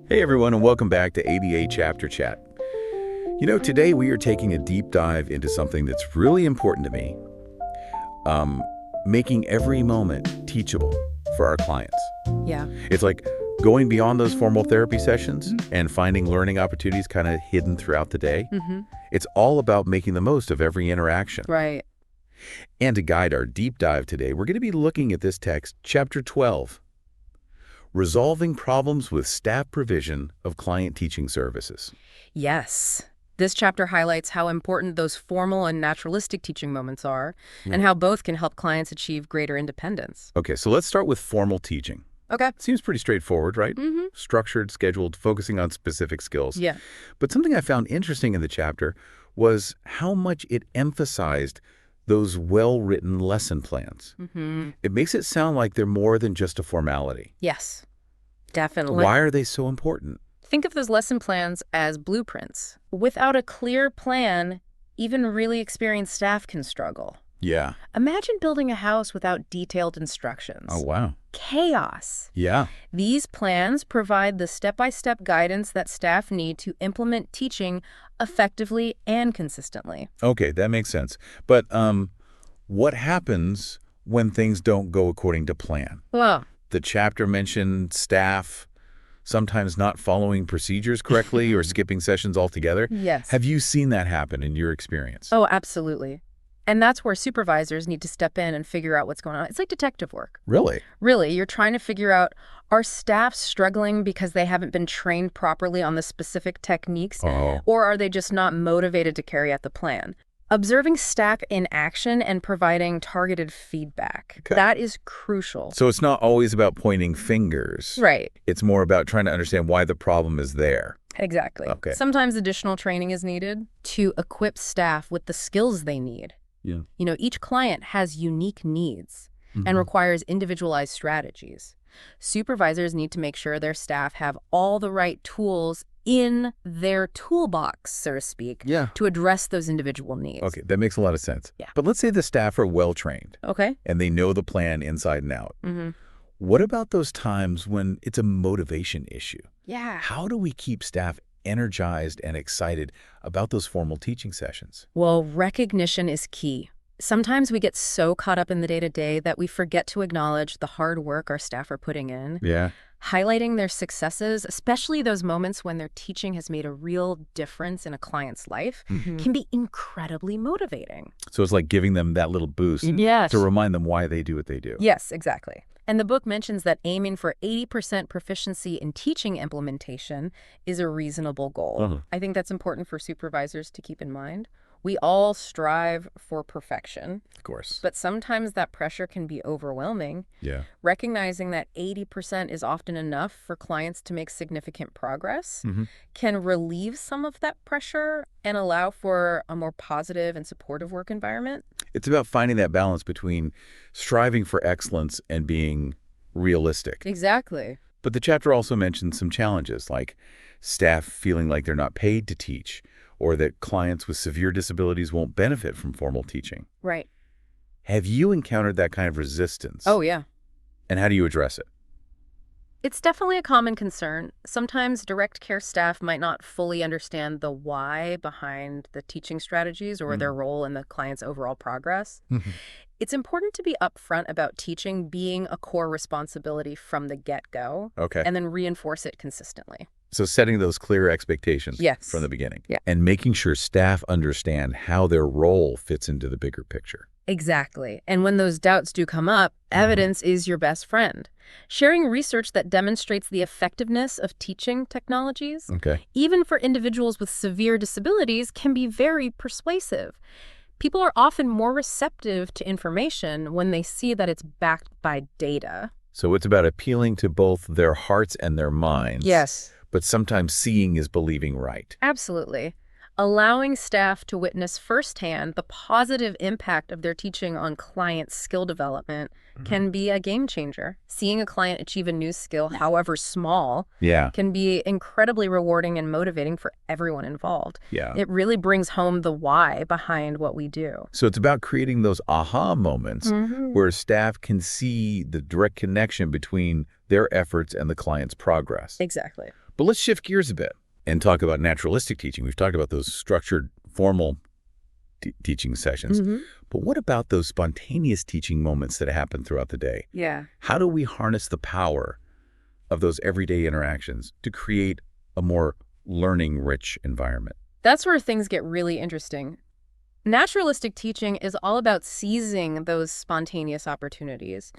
Hey everyone, and welcome back to ABA Chapter Chat. Today we are taking a deep dive into something that's really important to me, making every moment teachable for our clients. Yeah. It's like going beyond those formal therapy sessions and finding learning opportunities kind of hidden throughout the day. It's all about making the most of every interaction. Right. And to guide our deep dive today, we're going to be looking at this text, Chapter 12, Resolving Problems with Staff Provision of Client Teaching Services. Yes. This chapter highlights how important those formal and naturalistic teaching moments are, and how both can help clients achieve greater independence. Okay, so let's start with formal teaching. Okay. Seems pretty straightforward, right? Structured, scheduled, focusing on specific skills. Yeah. But something I found interesting in the chapter was how much it emphasized those well-written lesson plans. It makes it sound like they're more than just a formality. Yes. Definitely. Why are they so important? Think of those lesson plans as blueprints. Without a clear plan, even really experienced staff can struggle. Yeah. Imagine building a house without detailed instructions. Oh, wow. Chaos. Yeah. These plans provide the step-by-step guidance that staff need to implement teaching effectively and consistently. Okay, that makes sense. But what happens when things don't go according to plan? Well, The chapter mentioned staff sometimes not following procedures correctly or skipping sessions altogether. yes. Have you seen that happen in your experience? Oh, absolutely. And that's where supervisors need to step in and figure out what's going on. It's like detective work. Really? Really, you're trying to figure out, are staff struggling because they haven't been trained properly on the specific techniques, Oh. or are they just not motivated to carry out the plan? Observing staff in action and providing targeted feedback. Okay. That is crucial. So it's not always about pointing fingers. Right. It's more about trying to understand why the problem is there. Exactly. Okay. Sometimes additional training is needed to equip staff with the skills they need. Yeah. Each client has unique needs and requires individualized strategies. Supervisors need to make sure their staff have all the right tools in their toolbox, so to speak, Yeah. to address those individual needs. Okay, that makes a lot of sense. Yeah. But let's say the staff are well-trained Okay. and they know the plan inside and out. What about those times when it's a motivation issue? Yeah. How do we keep staff energized and excited about those formal teaching sessions? Well, recognition is key. Sometimes we get so caught up in the day-to-day that we forget to acknowledge the hard work our staff are putting in. Yeah. Highlighting their successes, especially those moments when their teaching has made a real difference in a client's life, can be incredibly motivating. So it's like giving them that little boost Yes. to remind them why they do what they do. Yes, exactly. And the book mentions that aiming for 80% proficiency in teaching implementation is a reasonable goal. I think that's important for supervisors to keep in mind. We all strive for perfection, Of course. but sometimes that pressure can be overwhelming. Yeah. Recognizing that 80% is often enough for clients to make significant progress can relieve some of that pressure and allow for a more positive and supportive work environment. It's about finding that balance between striving for excellence and being realistic. Exactly. But the chapter also mentions some challenges, like staff feeling like they're not paid to teach, or that clients with severe disabilities won't benefit from formal teaching. Right. Have you encountered that kind of resistance? Oh, yeah. And how do you address it? It's definitely a common concern. Sometimes direct care staff might not fully understand the why behind the teaching strategies or their role in the client's overall progress. It's important to be upfront about teaching being a core responsibility from the get-go, Okay. and then reinforce it consistently. So setting those clear expectations Yes. from the beginning. Yeah. And making sure staff understand how their role fits into the bigger picture. Exactly. And when those doubts do come up, evidence is your best friend. Sharing research that demonstrates the effectiveness of teaching technologies, Okay. even for individuals with severe disabilities, can be very persuasive. People are often more receptive to information when they see that it's backed by data. So it's about appealing to both their hearts and their minds. Yes. But sometimes seeing is believing right. Absolutely. Allowing staff to witness firsthand the positive impact of their teaching on client skill development can be a game changer. Seeing a client achieve a new skill, however small, Yeah. can be incredibly rewarding and motivating for everyone involved. Yeah. It really brings home the why behind what we do. So it's about creating those aha moments where staff can see the direct connection between their efforts and the client's progress. Exactly. But let's shift gears a bit and talk about naturalistic teaching. We've talked about those structured, formal teaching sessions. But what about those spontaneous teaching moments that happen throughout the day? Yeah. How do we harness the power of those everyday interactions to create a more learning-rich environment? That's where things get really interesting. Naturalistic teaching is all about seizing those spontaneous opportunities.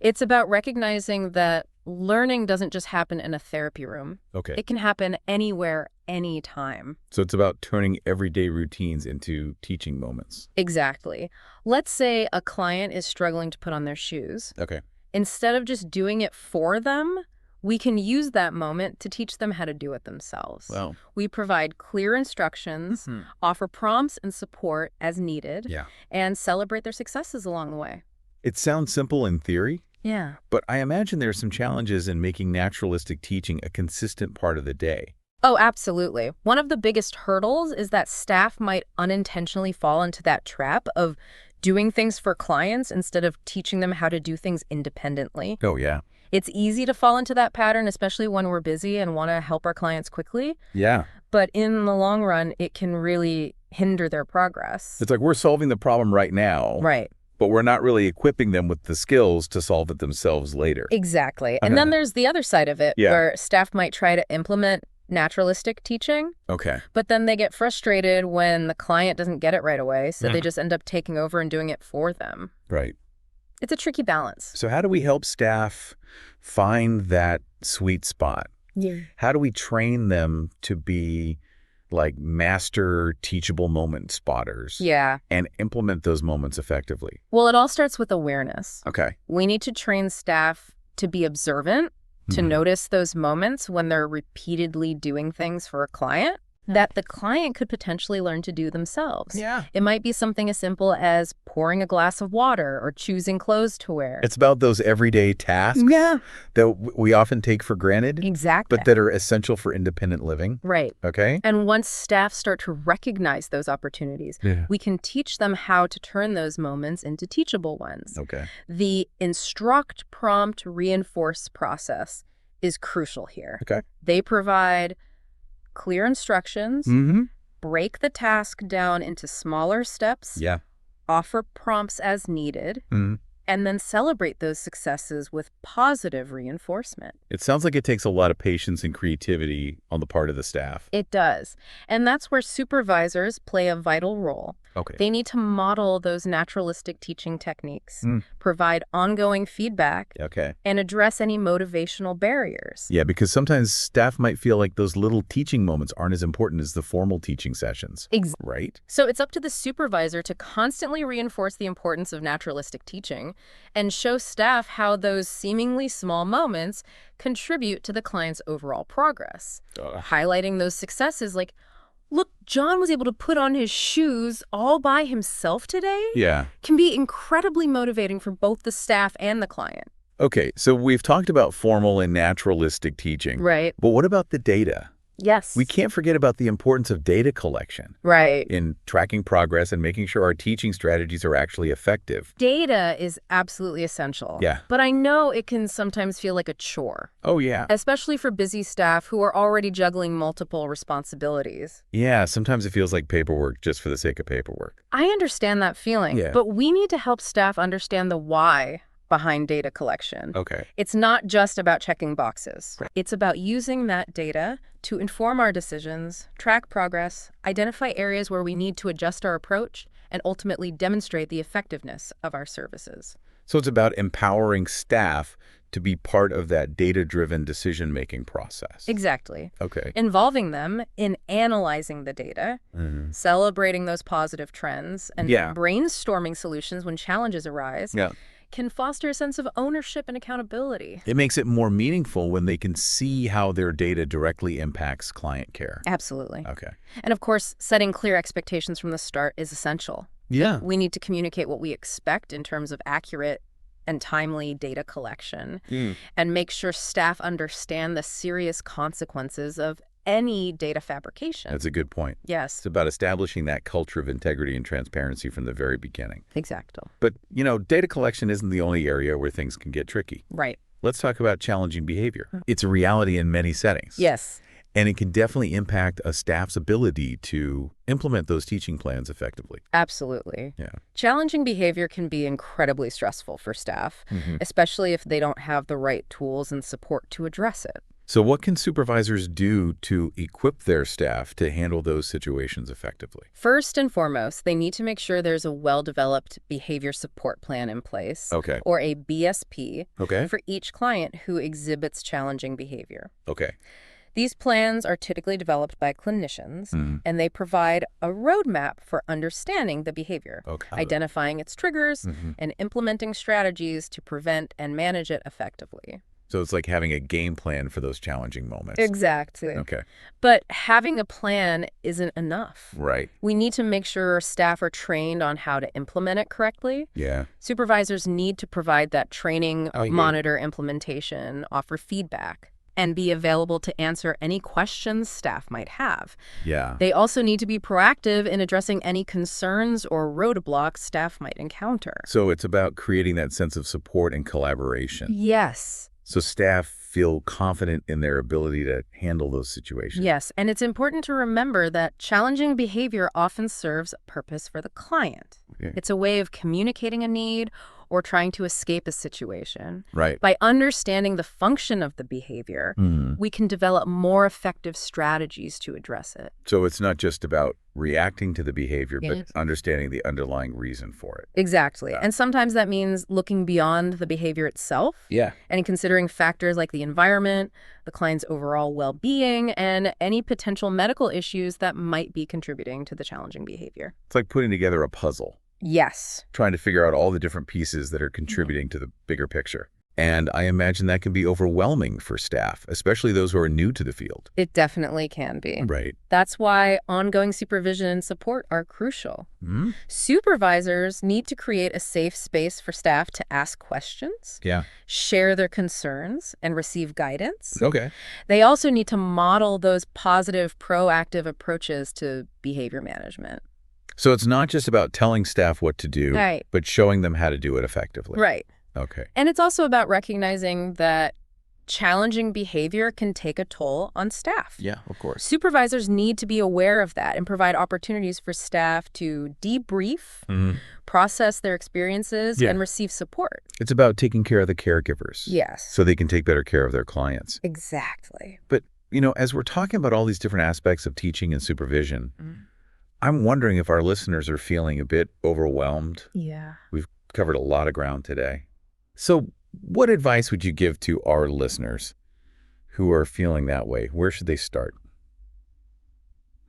It's about recognizing that learning doesn't just happen in a therapy room. Okay. It can happen anywhere, anytime. So it's about turning everyday routines into teaching moments. Exactly. Let's say a client is struggling to put on their shoes. Okay. Instead of just doing it for them, we can use that moment to teach them how to do it themselves. Wow. We provide clear instructions, offer prompts and support as needed, and celebrate their successes along the way. It sounds simple in theory, Yeah. but I imagine there are some challenges in making naturalistic teaching a consistent part of the day. Oh, absolutely. One of the biggest hurdles is that staff might unintentionally fall into that trap of doing things for clients instead of teaching them how to do things independently. Oh, yeah. It's easy to fall into that pattern, especially when we're busy and want to help our clients quickly. Yeah. But in the long run, it can really hinder their progress. It's like we're solving the problem right now. Right. But we're not really equipping them with the skills to solve it themselves later. Exactly. And then there's the other side of it, where staff might try to implement naturalistic teaching, Okay. but then they get frustrated when the client doesn't get it right away, so they just end up taking over and doing it for them. Right. It's a tricky balance. So how do we help staff find that sweet spot? Yeah. How do we train them to be like master teachable moment spotters? Yeah. And implement those moments effectively? Well, it all starts with awareness. Okay. We need to train staff to be observant, to notice those moments when they're repeatedly doing things for a client that the client could potentially learn to do themselves. Yeah. It might be something as simple as pouring a glass of water or choosing clothes to wear. It's about those everyday tasks that we often take for granted, Exactly. but that are essential for independent living. Right. Okay. And once staff start to recognize those opportunities, we can teach them how to turn those moments into teachable ones. Okay. The instruct, prompt, reinforce process is crucial here. Okay. They provide clear instructions, break the task down into smaller steps, offer prompts as needed, and then celebrate those successes with positive reinforcement. It sounds like it takes a lot of patience and creativity on the part of the staff. It does. And that's where supervisors play a vital role. Okay. They need to model those naturalistic teaching techniques, provide ongoing feedback, and address any motivational barriers. Yeah, because sometimes staff might feel like those little teaching moments aren't as important as the formal teaching sessions. Right? So it's up to the supervisor to constantly reinforce the importance of naturalistic teaching and show staff how those seemingly small moments contribute to the client's overall progress. Highlighting those successes like, look, John was able to put on his shoes all by himself today, can be incredibly motivating for both the staff and the client. Okay, so we've talked about formal and naturalistic teaching. Right. But what about the data? Yes. We can't forget about the importance of data collection. Right. In tracking progress and making sure our teaching strategies are actually effective. Data is absolutely essential. Yeah. But I know it can sometimes feel like a chore. Oh, yeah. Especially for busy staff who are already juggling multiple responsibilities. Yeah, sometimes it feels like paperwork just for the sake of paperwork. I understand that feeling. Yeah. But we need to help staff understand the why behind data collection. Okay. It's not just about checking boxes. It's about using that data to inform our decisions, track progress, identify areas where we need to adjust our approach, and ultimately demonstrate the effectiveness of our services. So it's about empowering staff to be part of that data-driven decision-making process. Exactly. Okay. Involving them in analyzing the data, celebrating those positive trends, and brainstorming solutions when challenges arise. Can foster a sense of ownership and accountability. It makes it more meaningful when they can see how their data directly impacts client care. Absolutely. Okay. And of course, setting clear expectations from the start is essential. Yeah. We need to communicate what we expect in terms of accurate and timely data collection and make sure staff understand the serious consequences of any data fabrication. That's a good point. Yes. It's about establishing that culture of integrity and transparency from the very beginning. Exactly. But, data collection isn't the only area where things can get tricky. Right. let's talk about challenging behavior. It's a reality in many settings. Yes. And it can definitely impact a staff's ability to implement those teaching plans effectively. Absolutely. Yeah. Challenging behavior can be incredibly stressful for staff, especially if they don't have the right tools and support to address it. So what can supervisors do to equip their staff to handle those situations effectively? First and foremost, they need to make sure there's a well-developed behavior support plan in place, Okay. or a BSP, Okay. for each client who exhibits challenging behavior. Okay. These plans are typically developed by clinicians, Mm-hmm. and they provide a roadmap for understanding the behavior, Okay. identifying its triggers, and implementing strategies to prevent and manage it effectively. So it's like having a game plan for those challenging moments. Exactly. Okay. But having a plan isn't enough. Right. We need to make sure our staff are trained on how to implement it correctly. Yeah. Supervisors need to provide that training, I hear you. monitor implementation, offer feedback, and be available to answer any questions staff might have. Yeah. They also need to be proactive in addressing any concerns or roadblocks staff might encounter. So it's about creating that sense of support and collaboration. Yes. So staff feel confident in their ability to handle those situations. Yes, and it's important to remember that challenging behavior often serves a purpose for the client. Okay. It's a way of communicating a need or trying to escape a situation. Right. By understanding the function of the behavior, we can develop more effective strategies to address it. So it's not just about reacting to the behavior, Yes. but understanding the underlying reason for it. Exactly. And sometimes that means looking beyond the behavior itself Yeah. and considering factors like the environment, the client's overall well-being, and any potential medical issues that might be contributing to the challenging behavior. It's like putting together a puzzle, Yes. trying to figure out all the different pieces that are contributing to the bigger picture. And I imagine that can be overwhelming for staff, especially those who are new to the field. It definitely can be. Right. That's why ongoing supervision and support are crucial. Supervisors need to create a safe space for staff to ask questions, Yeah. share their concerns, and receive guidance. Okay. They also need to model those positive, proactive approaches to behavior management. So it's not just about telling staff what to do, Right. but showing them how to do it effectively. Right. Okay. And it's also about recognizing that challenging behavior can take a toll on staff. Yeah, of course. Supervisors need to be aware of that and provide opportunities for staff to debrief, process their experiences, Yeah. and receive support. It's about taking care of the caregivers. Yes. So they can take better care of their clients. Exactly. But, as we're talking about all these different aspects of teaching and supervision, I'm wondering if our listeners are feeling a bit overwhelmed. Yeah. We've covered a lot of ground today. So what advice would you give to our listeners who are feeling that way? Where should they start?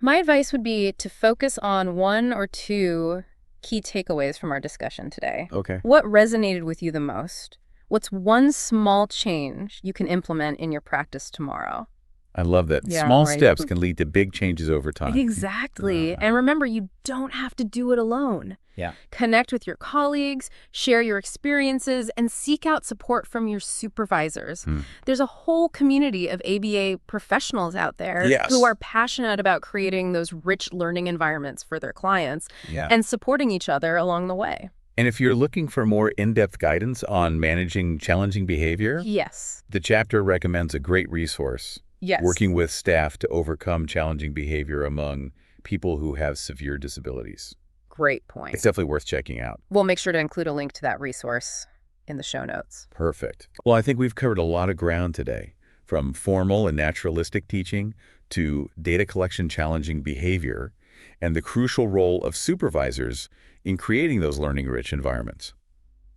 My advice would be to focus on one or two key takeaways from our discussion today. Okay. What resonated with you the most? What's one small change you can implement in your practice tomorrow? I love that. Yeah, Small right. steps can lead to big changes over time. Exactly. And remember, you don't have to do it alone. Yeah. Connect with your colleagues, share your experiences, and seek out support from your supervisors. There's a whole community of ABA professionals out there Yes. who are passionate about creating those rich learning environments for their clients Yeah. and supporting each other along the way. And if you're looking for more in-depth guidance on managing challenging behavior, Yes. the chapter recommends a great resource. Yes. Working with staff to overcome challenging behavior among people who have severe disabilities. Great point. It's definitely worth checking out. We'll make sure to include a link to that resource in the show notes. Perfect. Well, I think we've covered a lot of ground today, from formal and naturalistic teaching to data collection challenging behavior and the crucial role of supervisors in creating those learning-rich environments.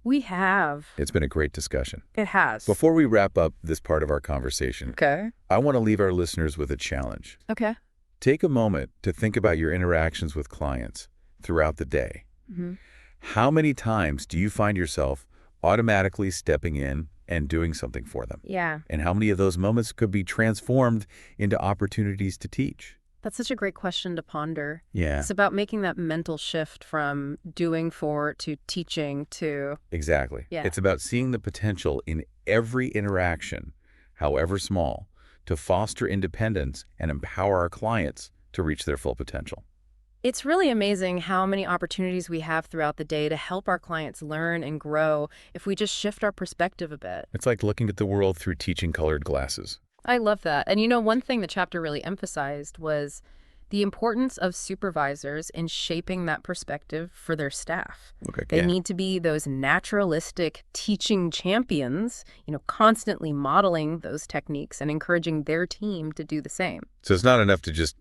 We have. It's been a great discussion. It has. Before we wrap up this part of our conversation, Okay. I want to leave our listeners with a challenge. Okay. Take a moment to think about your interactions with clients throughout the day. How many times do you find yourself automatically stepping in and doing something for them? Yeah. And how many of those moments could be transformed into opportunities to teach? That's such a great question to ponder. Yeah, It's about making that mental shift from doing for to teaching to... exactly. Yeah. It's about seeing the potential in every interaction, however small, to foster independence and empower our clients to reach their full potential. It's really amazing how many opportunities we have throughout the day to help our clients learn and grow if we just shift our perspective a bit. It's like looking at the world through teaching-colored glasses. I love that. And one thing the chapter really emphasized was the importance of supervisors in shaping that perspective for their staff. Okay, They yeah. need to be those naturalistic teaching champions, constantly modeling those techniques and encouraging their team to do the same. So it's not enough to just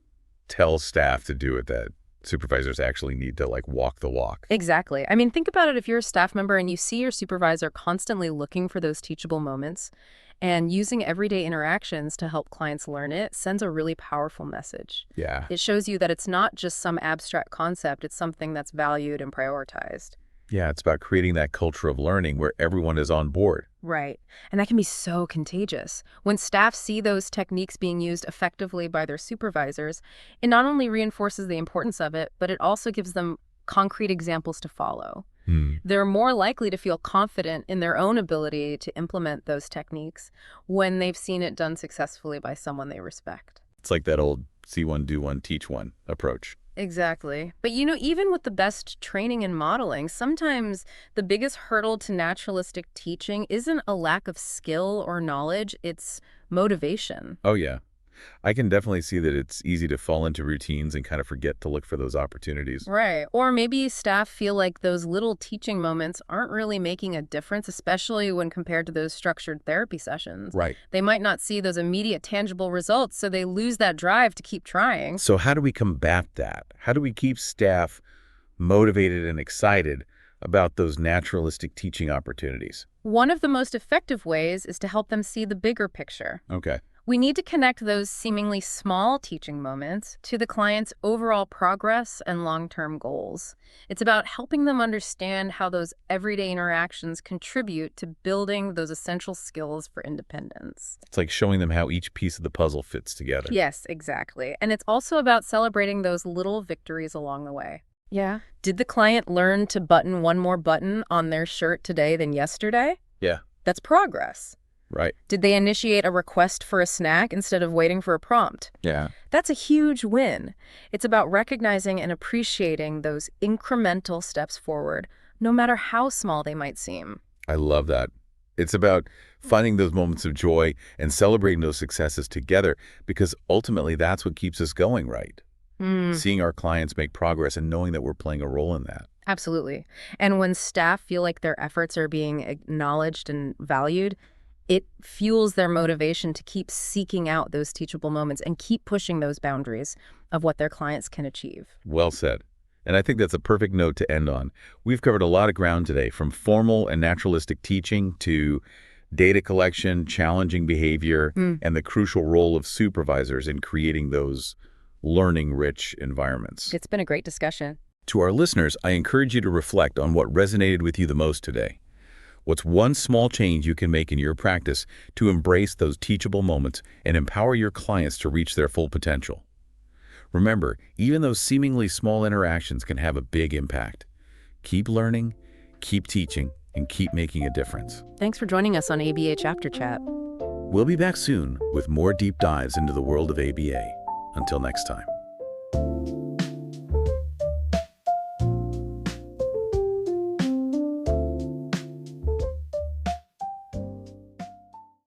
tell staff to do it, that supervisors actually need to, like, walk the walk. Exactly. I mean, think about it if you're a staff member and you see your supervisor constantly looking for those teachable moments and using everyday interactions to help clients learn it sends a really powerful message. Yeah. It shows you that it's not just some abstract concept, it's something that's valued and prioritized. Yeah, it's about creating that culture of learning where everyone is on board. Right. And that can be so contagious. When staff see those techniques being used effectively by their supervisors, it not only reinforces the importance of it, but it also gives them concrete examples to follow. They're more likely to feel confident in their own ability to implement those techniques when they've seen it done successfully by someone they respect. It's like that old see one, do one, teach one approach. Exactly. But even with the best training and modeling, sometimes the biggest hurdle to naturalistic teaching isn't a lack of skill or knowledge, it's motivation. Oh, yeah. I can definitely see that it's easy to fall into routines and kind of forget to look for those opportunities. Right. Or maybe staff feel like those little teaching moments aren't really making a difference, especially when compared to those structured therapy sessions. Right. They might not see those immediate tangible results, so they lose that drive to keep trying. So how do we combat that? How do we keep staff motivated and excited about those naturalistic teaching opportunities? One of the most effective ways is to help them see the bigger picture. Okay. We need to connect those seemingly small teaching moments to the client's overall progress and long-term goals. It's about helping them understand how those everyday interactions contribute to building those essential skills for independence. It's like showing them how each piece of the puzzle fits together. Yes, exactly. And it's also about celebrating those little victories along the way. Yeah. Did the client learn to button one more button on their shirt today than yesterday? Yeah. That's progress. Right. Did they initiate a request for a snack instead of waiting for a prompt? Yeah. That's a huge win. It's about recognizing and appreciating those incremental steps forward, no matter how small they might seem. I love that. It's about finding those moments of joy and celebrating those successes together, because ultimately that's what keeps us going, right? Seeing our clients make progress and knowing that we're playing a role in that. Absolutely. And when staff feel like their efforts are being acknowledged and valued, it fuels their motivation to keep seeking out those teachable moments and keep pushing those boundaries of what their clients can achieve. Well said. And I think that's a perfect note to end on. We've covered a lot of ground today, from formal and naturalistic teaching to data collection, challenging behavior, and the crucial role of supervisors in creating those learning-rich environments. It's been a great discussion. To our listeners, I encourage you to reflect on what resonated with you the most today. What's one small change you can make in your practice to embrace those teachable moments and empower your clients to reach their full potential? Remember, even those seemingly small interactions can have a big impact. Keep learning, keep teaching, and keep making a difference. Thanks for joining us on ABA Chapter Chat. We'll be back soon with more deep dives into the world of ABA. Until next time.